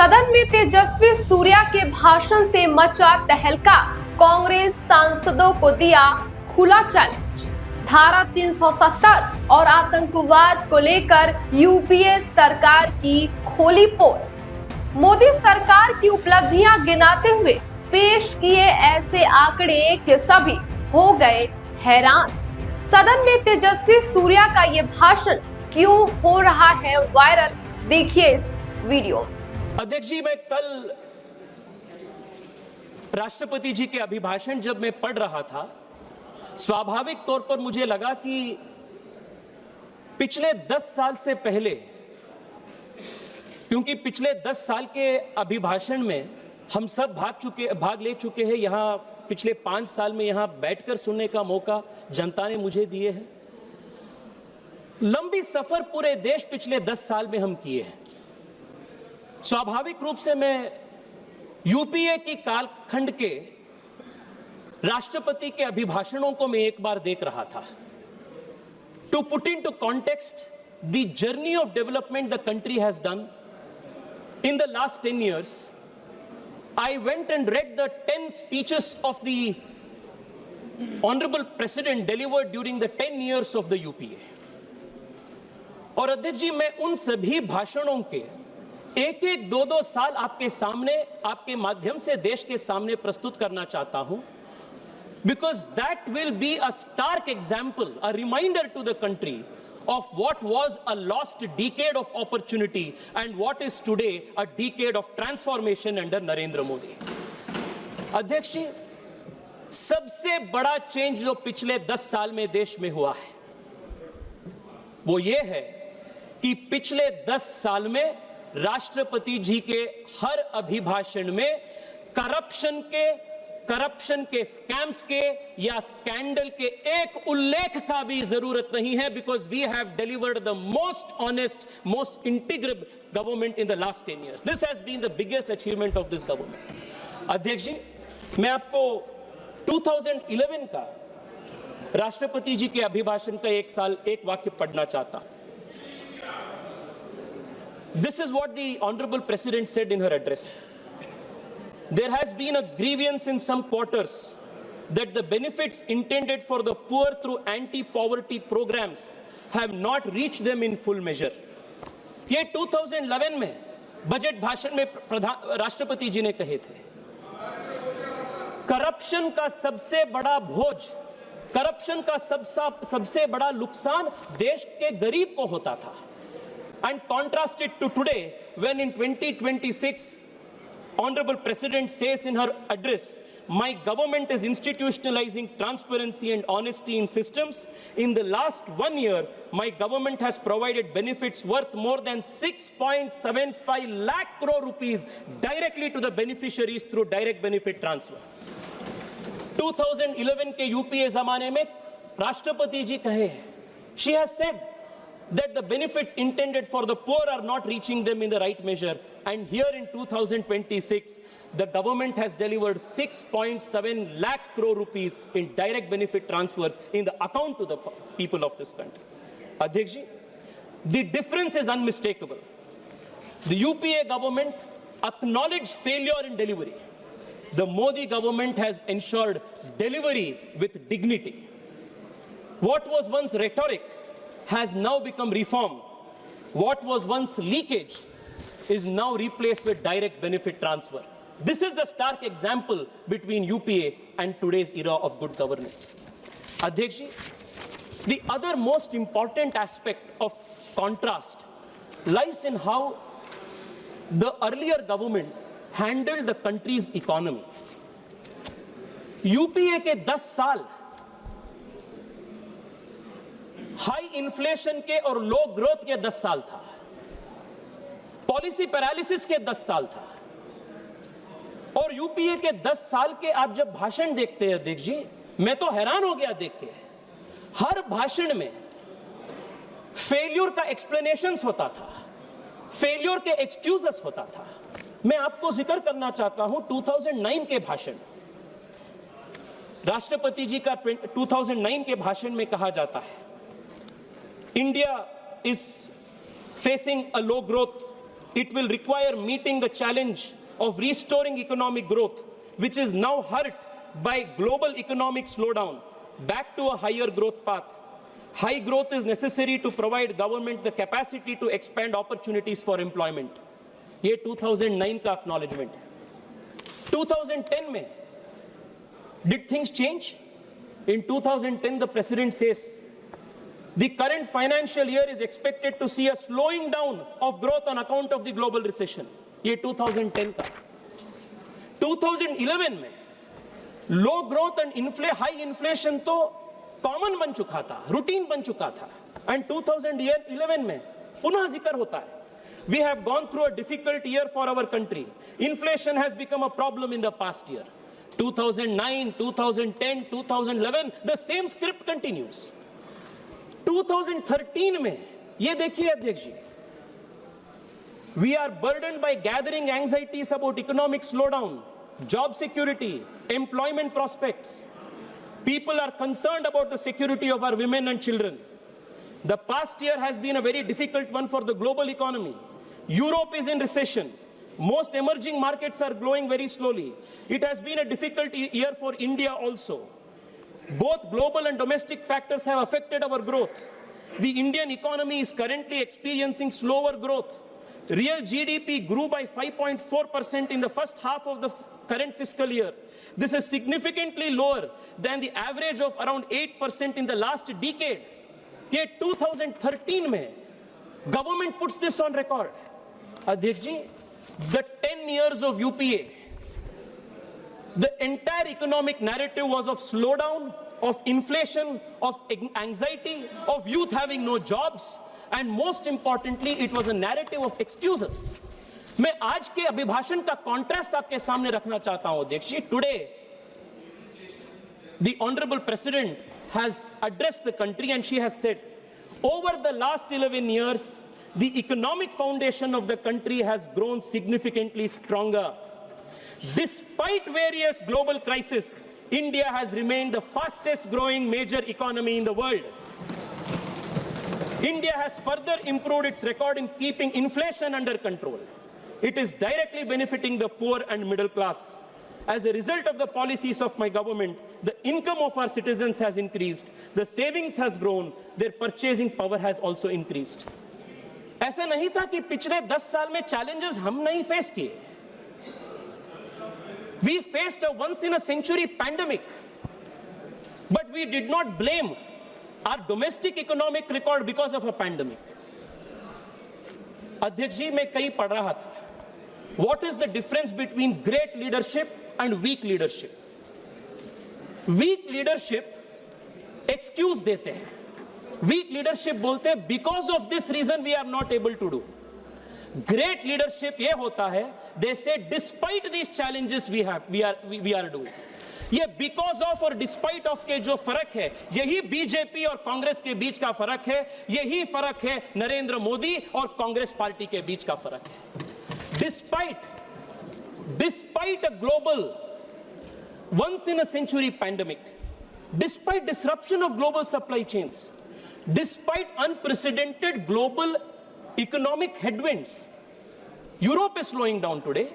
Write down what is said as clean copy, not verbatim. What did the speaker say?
सदन में तेजस्वी सूर्या के भाषण से मचा तहलका, कांग्रेस सांसदों को दिया खुला चैलेंज। धारा 370 और आतंकवाद को लेकर यूपीए सरकार की खोली पोल। मोदी सरकार की उपलब्धियां गिनाते हुए पेश किए ऐसे आंकड़े कि सभी हो गए हैरान। सदन में तेजस्वी सूर्या का ये भाषण क्यों हो रहा है वायरल, देखिए इस वीडियो। अध्यक्ष जी, मैं कल राष्ट्रपति जी के अभिभाषण जब मैं पढ़ रहा था, स्वाभाविक तौर पर मुझे लगा कि पिछले 10 साल से पहले, क्योंकि पिछले 10 साल के अभिभाषण में हम सब भाग ले चुके हैं। यहां पिछले 5 साल में यहां बैठकर सुनने का मौका जनता ने मुझे दिए है। लंबी सफर पूरे देश पिछले 10 साल में हम किए हैं। स्वाभाविक रूप से मैं यूपीए की कालखंड के राष्ट्रपति के अभिभाषणों को मैं एक बार देख रहा था। To put into context the journey of development the country has done in the last 10 years, I went and read the 10 speeches of the honorable president delivered during the 10 years of the UPA. और अध्यक्ष जी, मैं उन सभी भाषणों के एक 2 साल आपके सामने, आपके माध्यम से देश के सामने प्रस्तुत करना चाहता हूं, because that will be a stark example, a reminder to the country of what was a lost decade of opportunity and what is today a decade of transformation under Narendra Modi. अध्यक्ष जी, सबसे बड़ा change जो पिछले 10 साल में देश में हुआ है वो ये है कि पिछले 10 साल में राष्ट्रपति जी के हर अभिभाषण में करप्शन के स्कैम्स के या स्कैंडल के एक उल्लेख का भी जरूरत नहीं है, because we have delivered the most honest, most integrable government in the last 10 years. This has been the biggest achievement of this government. अध्यक्ष जी, मैं आपको 2011 का राष्ट्रपति जी के अभिभाषण का एक वाक्य पढ़ना चाहता हूं। This is what the Honorable President said in her address. There has been a grievance in some quarters that the benefits intended for the poor through anti-poverty programs have not reached them in full measure. ये 2011 में budget भाषण में राष्ट्रपति जी ने कहे थे। Corruption का सबसे बड़ा बोझ, करप्शन का सबसे बड़ा नुकसान देश के गरीब को होता था। And contrast it to today, when in 2026, Honorable President says in her address, my government is institutionalizing transparency and honesty in systems. In the last 1 year, my government has provided benefits worth more than 6.75 lakh crore rupees directly to the beneficiaries through direct benefit transfer. 2011 के UPA जमाने में राष्ट्रपति जी कहे, she has said that the benefits intended for the poor are not reaching them in the right measure, and here in 2026 the government has delivered 6.7 lakh crore rupees in direct benefit transfers in the account to the people of this country. Adhyaksh ji, the difference is unmistakable. The UPA government acknowledged failure in delivery. The Modi government has ensured delivery with dignity. What was once rhetoric has now become reform. What was once leakage is now replaced with direct benefit transfer. This is the stark example between UPA and today's era of good governance. Adhyaksh ji, the other most important aspect of contrast lies in how the earlier government handled the country's economy. UPA के 10 साल high inflation के और लो growth के 10 साल था, policy paralysis के 10 साल था, और यूपीए के 10 साल के आप जब भाषण देखते हैं अध्यक्ष जी, मैं तो हैरान हो गया देख के। हर भाषण में फेल्यूर का एक्सप्लेनेशंस होता था, फेल्यूर के एक्सक्यूजेस होता था। मैं आपको जिक्र करना चाहता हूं 2009 के भाषण, राष्ट्रपति जी का 2009 के भाषण में कहा जाता है, India is facing a low growth it will require meeting the challenge of restoring economic growth, which is now hurt by global economic slowdown, back to a higher growth path. High growth is necessary to provide government the capacity to expand opportunities for employment. ये 2009 का acknowledgement है. 2010 में did things change? In 2010 the president says the current financial year is expected to see a slowing down of growth on account of the global recession. ये 2010 का. 2011 में लो growth and high inflation तो common बन चुका था, routine बन चुका था. एंड 2011 में पुनः जिक्र होता है. We have gone through a difficult year for our country. Inflation has become a problem in the past year. 2009, 2010, 2011, the same script continues. 2013 में ये देखिए अध्यक्ष जी, we are burdened by gathering anxieties about economic slowdown, job security, employment prospects. People are concerned about the security of our women and children. The past year has been a very difficult one for the global economy. Europe is in recession. Most emerging markets are growing very slowly. It has been a difficult year for India also. Both global and domestic factors have affected our growth. The Indian economy is currently experiencing slower growth. Real GDP grew by 5.4% in the first half of the current fiscal year. This is significantly lower than the average of around 8% in the last decade. Yet 2013 में government puts this on record. Adhyaksh ji, the 10 years of UPA, the entire economic narrative was of slowdown, of inflation, of anxiety, of youth having no jobs, and most importantly, it was a narrative of excuses. मैं आज के अभिभाषण का contrast आपके सामने रखना चाहता हूं अध्यक्ष जी. Today, the Honorable President has addressed the country and she has said, over the last 11 years, the economic foundation of the country has grown significantly stronger. Despite various global crises, India has remained the fastest growing major economy in the world. India has further improved its record in keeping inflation under control. It is directly benefiting the poor and middle class. As a result of the policies of my government, the income of our citizens has increased, the savings has grown, their purchasing power has also increased. ऐसा नहीं था कि पिछले 10 साल में challenges हम नहीं face किए. We faced a once in a century pandemic, but we did not blame our domestic economic record because of a pandemic. अध्यक्ष जी, मैं कहीं पढ़ रहा था. What is the difference between great leadership and weak leadership? Weak leadership excuse देते हैं. Weak leadership बोलते हैं because of this reason we are not able to do. Great leadership ये होता है, they say despite these challenges we are doing. ये because of और despite of के जो फर्क है, यही बीजेपी और कांग्रेस के बीच का फर्क है, यही फर्क है नरेंद्र मोदी और कांग्रेस पार्टी के बीच का फर्क है. Despite a global once in a century pandemic, despite disruption of global supply chains, despite unprecedented global economic headwinds, Europe is slowing down today.